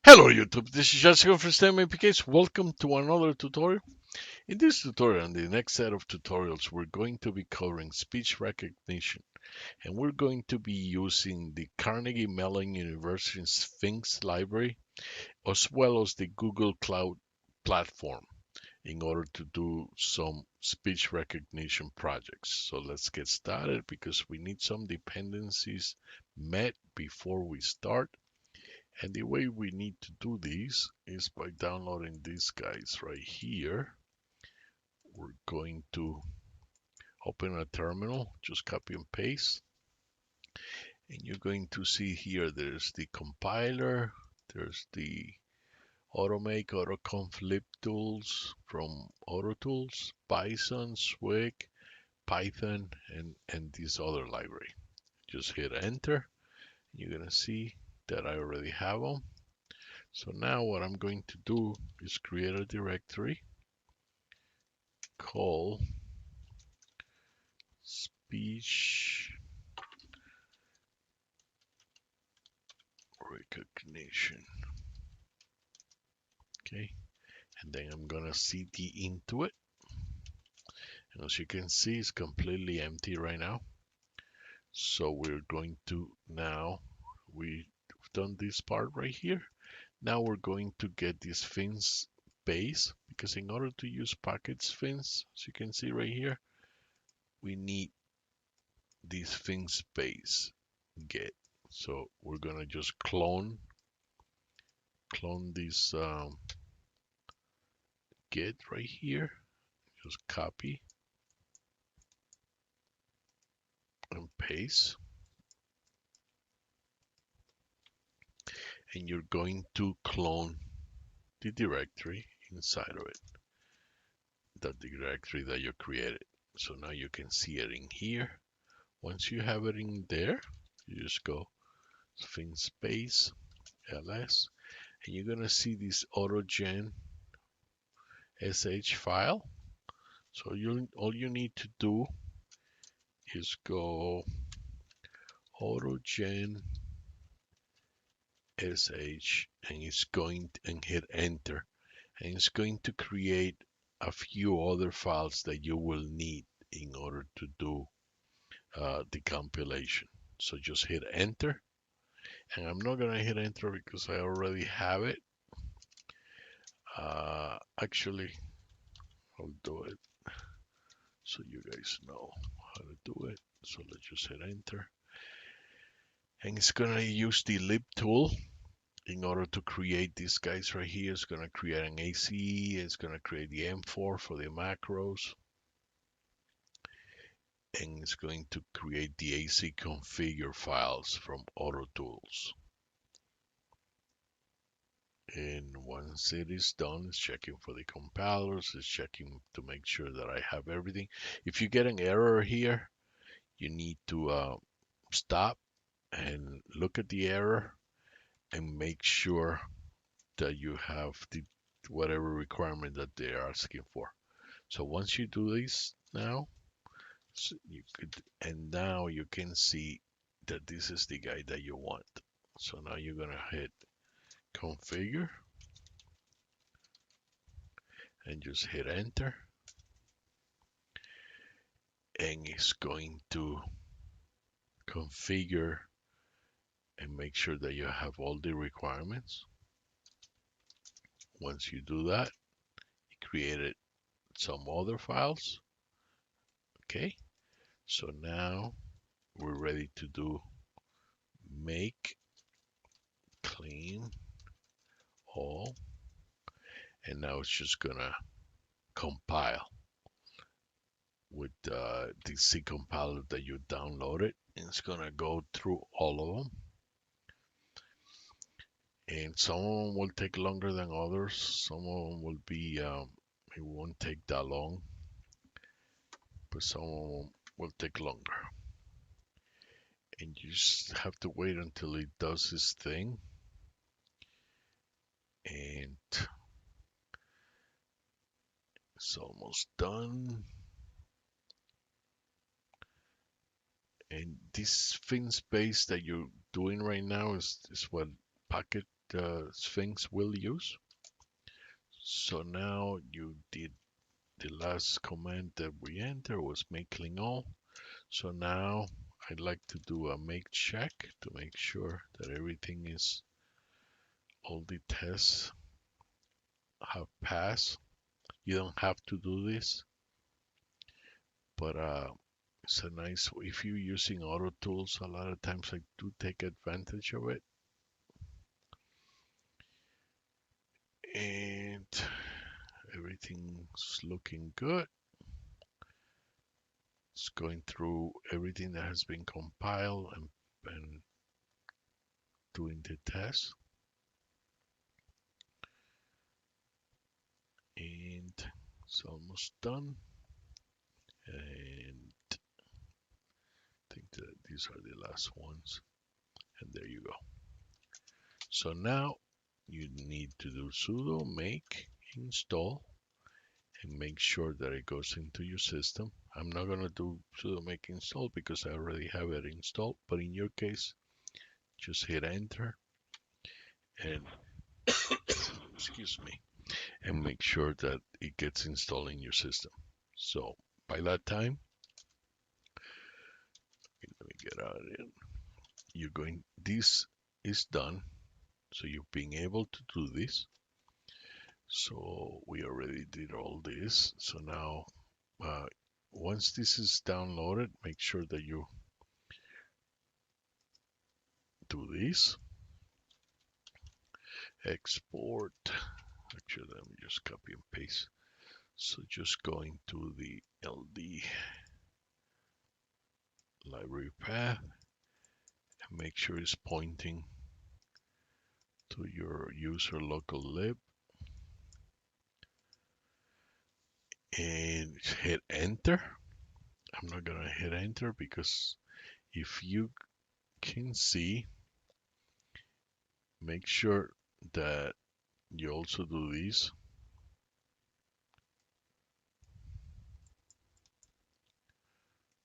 Hello YouTube, this is Cesco from CMUPK. Welcome to another tutorial. In this tutorial and the next set of tutorials, we're going to be covering speech recognition, and we're going to be using the Carnegie Mellon University Sphinx library as well as the Google Cloud platform in order to do some speech recognition projects. So let's get started because we need some dependencies met before we start. And the way we need to do this is by downloading these guys right here. We're going to open a terminal, just copy and paste. And you're going to see here, there's the compiler, there's the automake, autoconf libtools from autotools, bison, swig, python, and this other library. Just hit enter. You're gonna see that I already have them. So now what I'm going to do is create a directory called speech recognition. Okay, and then I'm gonna cd into it. And as you can see, it's completely empty right now. So we're going to now, we've done this part right here. Now we're going to get this Sphinxbase, because in order to use Pocketsphinx, as you can see right here, we need this Sphinxbase get. So we're gonna just clone this get right here. Just copy and paste, and you're going to clone the directory inside of it, that directory that you created. So now you can see it in here. Once you have it in there, you just go Sphinxbase ls, and you're gonna see this autogen.sh file. So all you need to do is go autogen.sh, and it's going and hit enter, and it's going to create a few other files that you will need in order to do the compilation. So just hit enter, and I'm not gonna hit enter because I already have it. Actually, I'll do it so you guys know how to do it. So let's just hit enter, and it's gonna use the libtool in order to create these guys right here. It's gonna create an ACE, it's gonna create the M4 for the macros, and it's going to create the AC configure files from AutoTools. And once it is done, it's checking for the compilers, it's checking to make sure that I have everything. If you get an error here, you need to stop and look at the error and make sure that you have the whatever requirement that they're asking for. So once you do this now, so you could, and now you can see that this is the guy that you want. So now you're gonna hit configure and just hit enter, and it's going to configure and make sure that you have all the requirements. Once you do that, it created some other files. Okay, so now we're ready to do make clean all, and now it's just gonna compile with the C compiler that you downloaded, and it's gonna go through all of them, and some of them will take longer than others. Some of them will be it won't take that long, but some of them will take longer, and you just have to wait until it does its thing. And it's almost done. And this Sphinxbase that you're doing right now is what the Sphinx will use. So now you did the last command that we entered was make clean all. So now I'd like to do a make check to make sure that everything is, all the tests have passed. You don't have to do this, but it's a nice, if you're using auto tools, a lot of times I do take advantage of it. And everything's looking good. It's going through everything that has been compiled and doing the test. And it's almost done. And I think that these are the last ones. And there you go. So now you need to do sudo make install and make sure that it goes into your system. I'm not going to do sudo make install because I already have it installed, but in your case, just hit enter and excuse me, and make sure that it gets installed in your system. So by that time, let me get out of it. You're going, this is done. So you're being able to do this. So we already did all this. So now, once this is downloaded, make sure that you do this. Export. Actually, let me just copy and paste. So just going to the LD library path and make sure it's pointing to your user local lib and hit enter. I'm not gonna hit enter because if you can see, make sure that you also do this.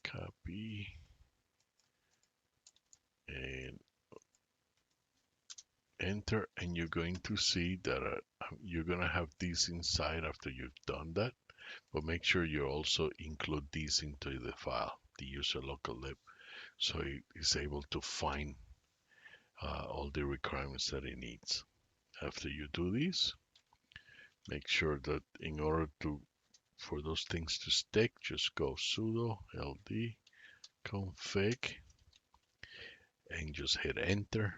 Copy and enter, and you're going to see that you're gonna have this inside after you've done that, but make sure you also include this into the file, the user local lib, so it is able to find all the requirements that it needs. After you do this, make sure that in order for those things to stick, just go sudo ld.config and just hit enter,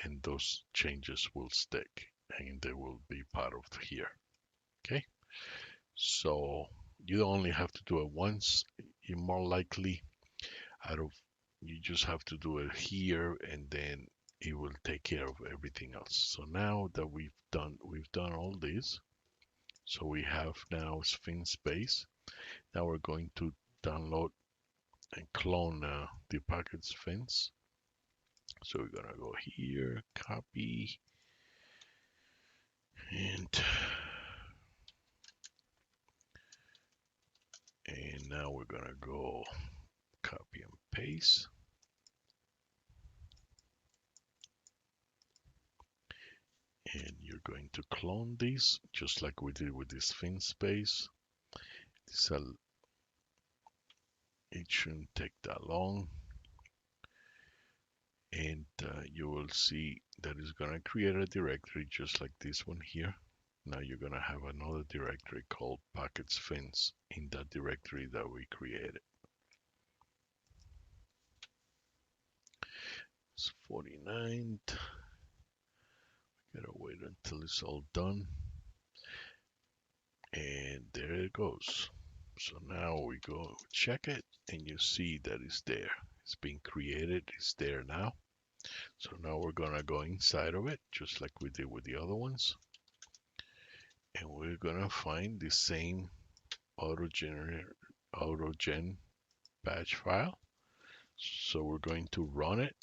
and those changes will stick and they will be part of here. Okay, so you don't only have to do it once. You more likely you just have to do it here, and then it will take care of everything else. So now that we've done all this, so we have now Sphinxbase. Now we're going to download and clone the Pocketsphinx. So we're gonna go here, copy, and now we're gonna go copy and paste. And you're going to clone these just like we did with this Sphinxbase. It shouldn't take that long. And you will see that it's going to create a directory just like this one here. Now you're going to have another directory called Pocketsphinx in that directory that we created. It's 49. Gotta wait until it's all done. And there it goes. So now we go check it, and you see that it's there. It's being created. It's there now. So now we're gonna go inside of it, just like we did with the other ones. And we're gonna find the same autogen batch file. So we're going to run it.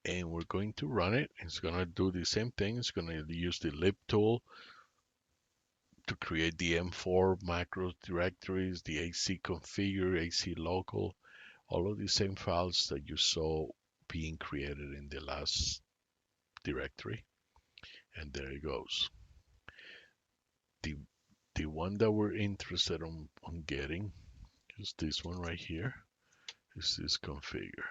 And we're going to run it. It's gonna do the same thing. It's gonna use the libtool to create the M4 macro directories, the AC configure, AC local, all of the same files that you saw being created in the last directory. And there it goes. The the one that we're interested on getting is this one right here. Is this configure.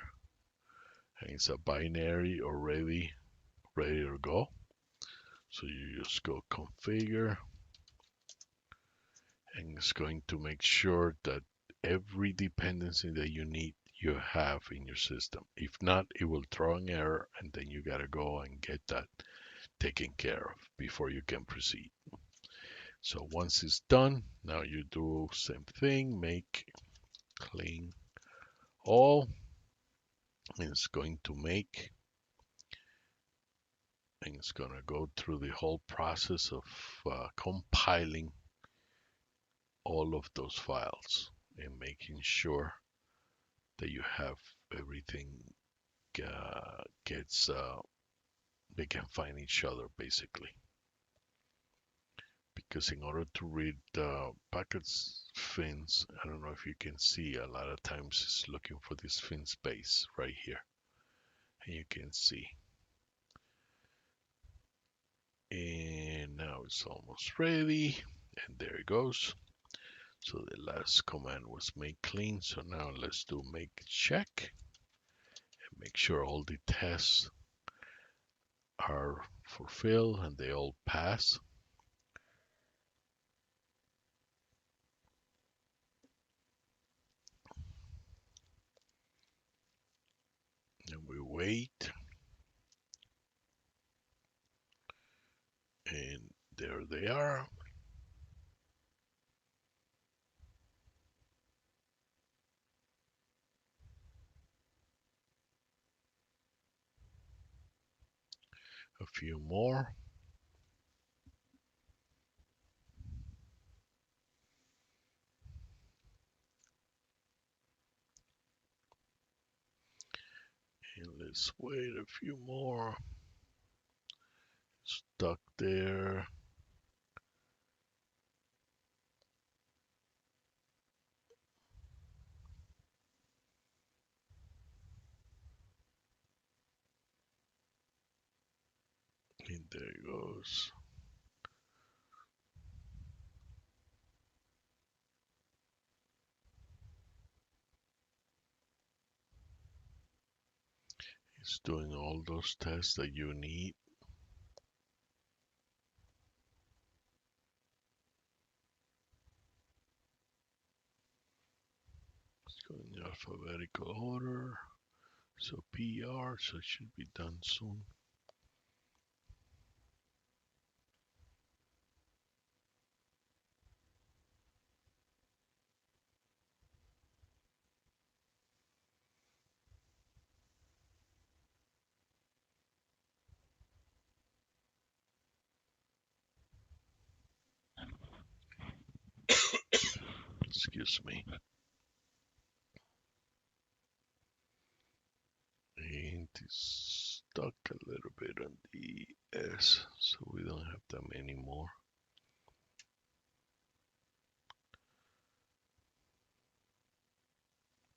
And it's a binary already ready to go. So you just go configure, and it's going to make sure that every dependency that you need you have in your system. If not, it will throw an error, and then you gotta go and get that taken care of before you can proceed. So once it's done, now you do same thing, make clean all, and it's going to make, and it's gonna go through the whole process of compiling all of those files and making sure that you have everything gets they can find each other basically, because in order to read Pocketsphinx, I don't know if you can see, a lot of times it's looking for this Sphinxbase right here, and you can see, and now it's almost ready, and there it goes. So the last command was make clean, so now let's do make check and make sure all the tests are fulfilled and they all pass. And we wait, and there they are. A few more. And let's wait a few more. Stuck there. And there it goes. It's doing all those tests that you need. It's going in alphabetical order. So PR, so it should be done soon. Excuse me. And it's stuck a little bit on the S, so we don't have that many more.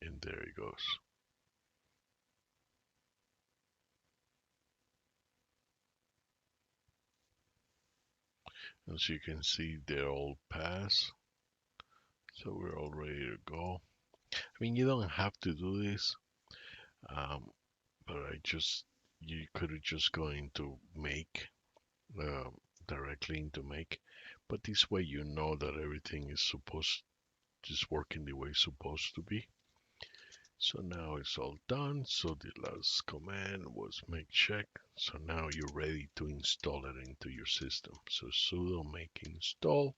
And there it goes. As you can see, they're all passed. So we're all ready to go. I mean, you don't have to do this, but you could have just gone into make, uh, directly into make. But this way you know that everything is just working the way it's supposed to be. So now it's all done. So the last command was make check. So now you're ready to install it into your system. So sudo make install.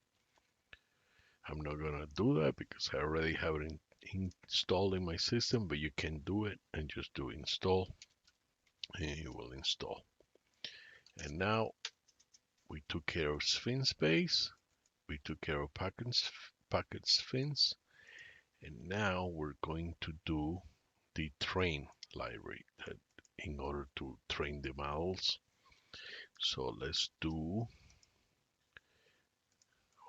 I'm not gonna do that because I already have it installed in my system, but you can do it and just do install, and it will install. And now we took care of Sphinxbase, we took care of Pocketsphinx, and now we're going to do the train library that in order to train the models. So let's do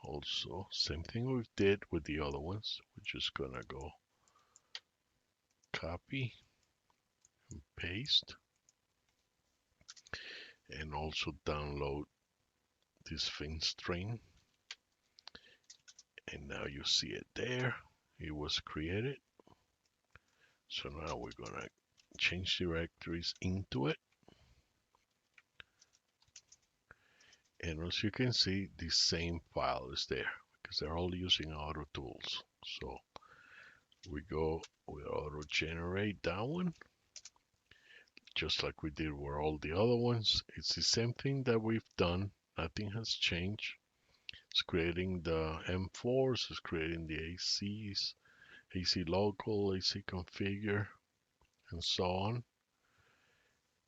also same thing we did with the other ones. We're just gonna go copy, paste, and also download this Sphinxtrain. And now you see it there. It was created. So now we're gonna change directories into it. And as you can see, the same file is there because they're all using auto tools. So we auto generate that one, just like we did with all the other ones. It's the same thing that we've done. Nothing has changed. It's creating the M4s, it's creating the ACs, AC local, AC configure, and so on.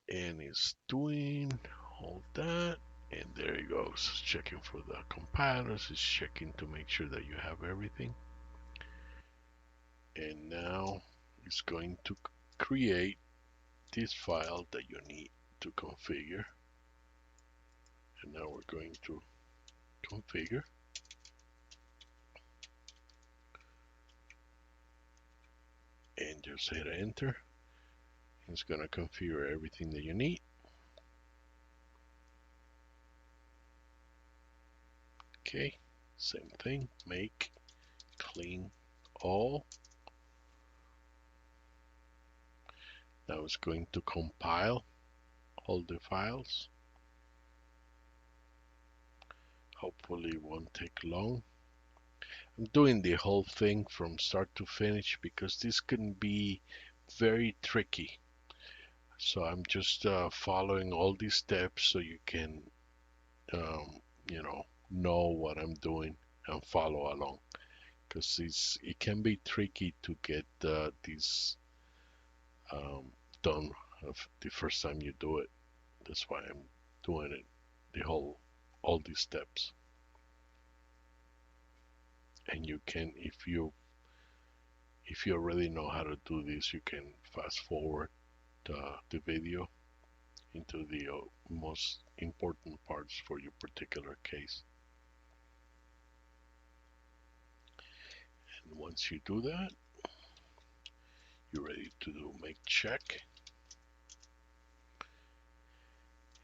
And it's doing all that. And there it goes. It's checking for the compilers. It's checking to make sure that you have everything. And now it's going to create this file that you need to configure. And now we're going to configure. And just hit enter. It's going to configure everything that you need. Okay, same thing. Make clean all. Now it's going to compile all the files. Hopefully it won't take long. I'm doing the whole thing from start to finish because this can be very tricky. So I'm just following all these steps so you can, you know what I'm doing and follow along. Because it can be tricky to get these done the first time you do it. That's why I'm doing it, all these steps. And you can, if you already know how to do this, you can fast forward the video into the most important parts for your particular case. And once you do that, you're ready to do make check.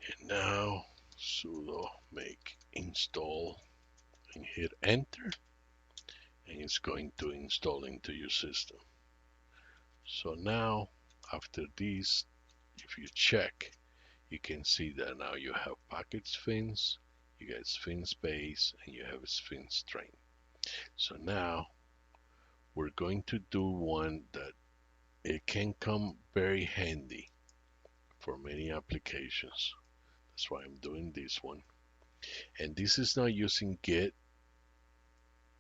And now sudo make install and hit enter, and it's going to install into your system. So now after this, if you check, you can see that now you have Pocketsphinx, you got Sphinxbase, and you have Sphinxtrain. So now we're going to do one that it can come very handy for many applications. That's why I'm doing this one. And this is not using Git,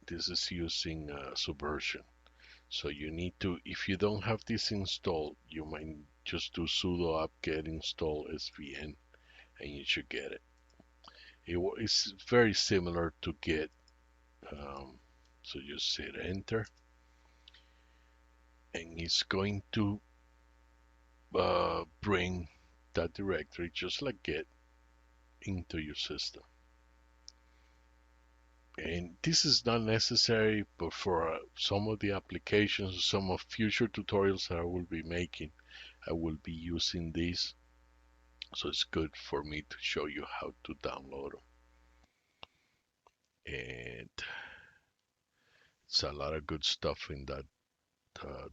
this is using Subversion. So you need to, if you don't have this installed, you might just do sudo apt-get install svn and you should get it. It's very similar to Git. So just hit enter, and it's going to bring that directory just like Git into your system. And this is not necessary, but for some of the applications, some of future tutorials that I will be making, I will be using this. So it's good for me to show you how to download them. And it's a lot of good stuff in that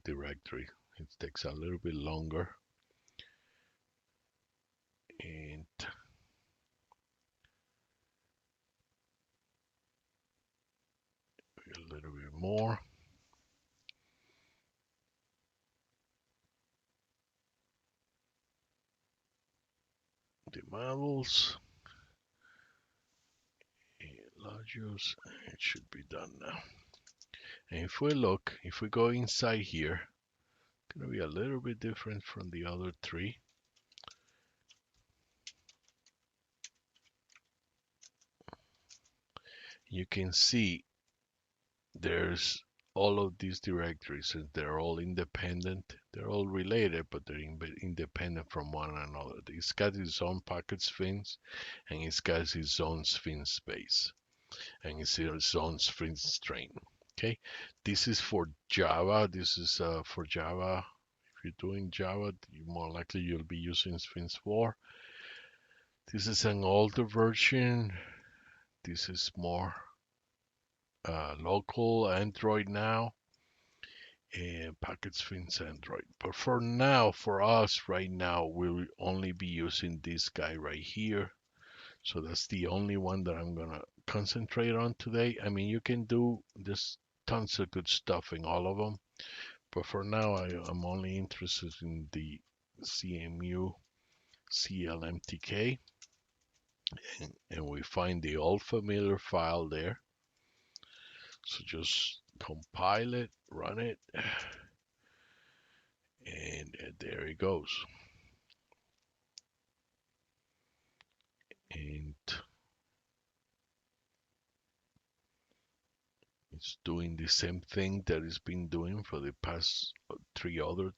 directory. It takes a little bit longer. And a little bit more. The models and logos, it should be done now. And if we look, if we go inside here, it's going to be a little bit different from the other three. You can see there's all of these directories, and they're all independent. They're all related, but they're independent from one another. It's got its own Pocketsphinx, and it's got its own Sphinxbase, and it's its own Sphinxtrain. Okay, this is for Java. This is for Java. If you're doing Java, more likely you'll be using Sphinx 4. This is an older version. This is more local Android now, and Pocketsphinx Android. But for now, for us right now, we'll only be using this guy right here. So that's the only one that I'm gonna concentrate on today. I mean, you can do there's tons of good stuff in all of them, but for now, I'm only interested in the CMU CLMTK, and we find the old familiar file there. So just compile it, run it, and there it goes. And it's doing the same thing that it's been doing for the past 3 other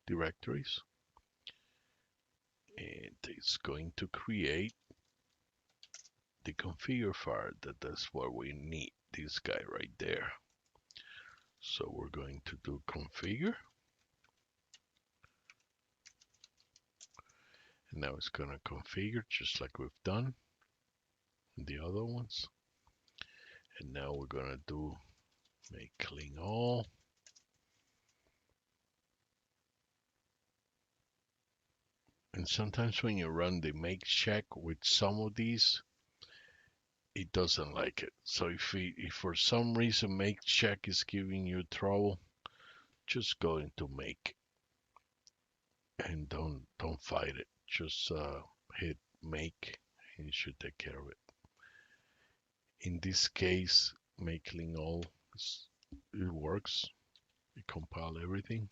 directories. And it's going to create the configure file. That's what we need, this guy right there. So we're going to do configure. And now it's going to configure just like we've done in the other ones. And now we're going to do make clean all. And sometimes when you run the make check with some of these, it doesn't like it. So if for some reason make check is giving you trouble, just go into make and don't fight it. Just hit make and it should take care of it. In this case, make clean all, it works. We compile everything.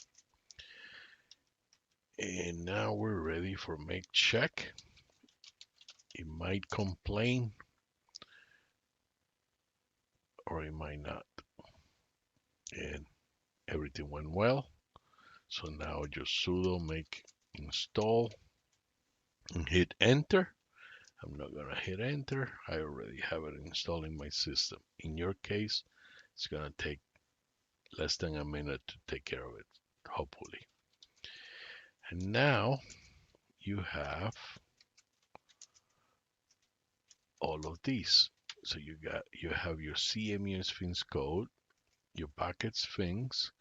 And now we're ready for make check. It might complain or it might not. And everything went well. So now just sudo make install and hit enter. I'm not gonna hit enter. I already have it installed in my system. In your case, it's gonna take less than a minute to take care of it, hopefully. And now you have all of these. So you have your CMU Sphinx-code, your Pocketsphinx,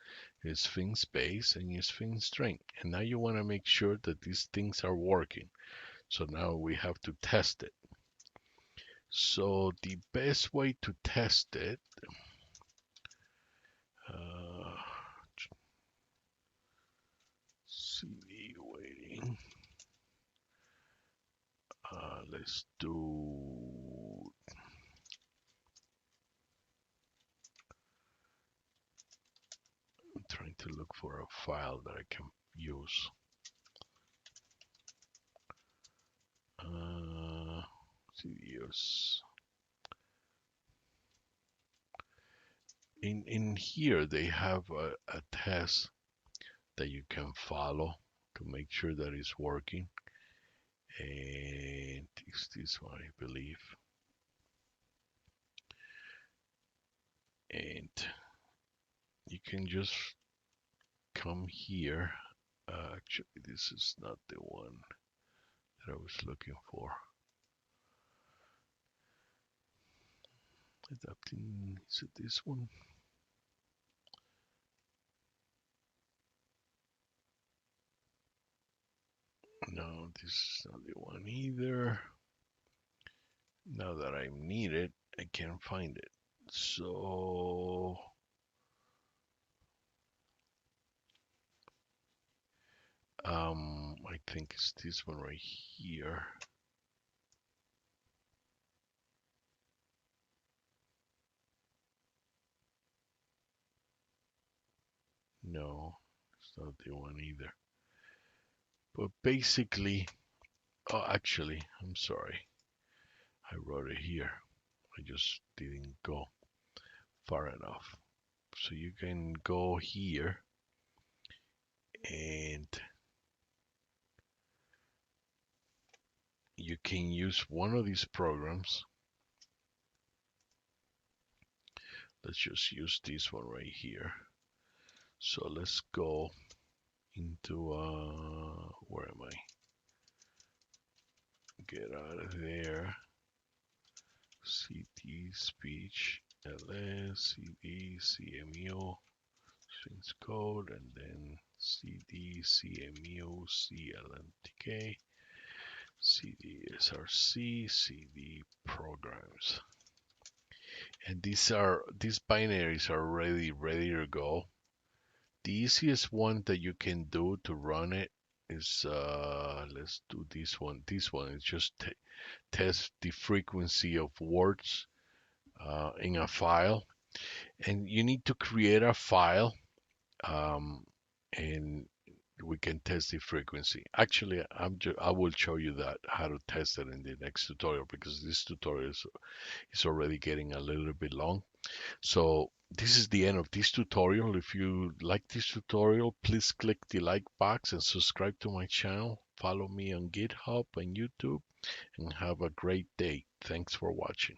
your Sphinxbase, and your Sphinxtrain. And now you want to make sure that these things are working. So now we have to test it. So the best way to test it, CD waiting. Let's do. I'm trying to look for a file that I can use. CDs. In here they have a test that you can follow to make sure that it's working. And it's this one, I believe. And you can just come here. Actually, this is not the one that I was looking for. Adapting, is it this one? No, this is not the one either. Now that I need it, I can't find it. So I think it's this one right here. No, it's not the one either. But basically, oh, actually, I'm sorry. I wrote it here. I just didn't go far enough. So you can go here and you can use one of these programs. Let's just use this one right here. So let's go into where am I? Get out of there. cd speech ls cd cmu Sphinx code, and then cd cmu clmtk cd src cd programs. And these binaries are ready to go. The easiest one that you can do to run it is let's do this one. This one is just test the frequency of words in a file, and you need to create a file, and we can test the frequency. Actually, I will show you that how to test it in the next tutorial, because this tutorial is already getting a little bit long. So this is the end of this tutorial. If you like this tutorial, please click the like box and subscribe to my channel. Follow me on GitHub and YouTube, and have a great day. Thanks for watching.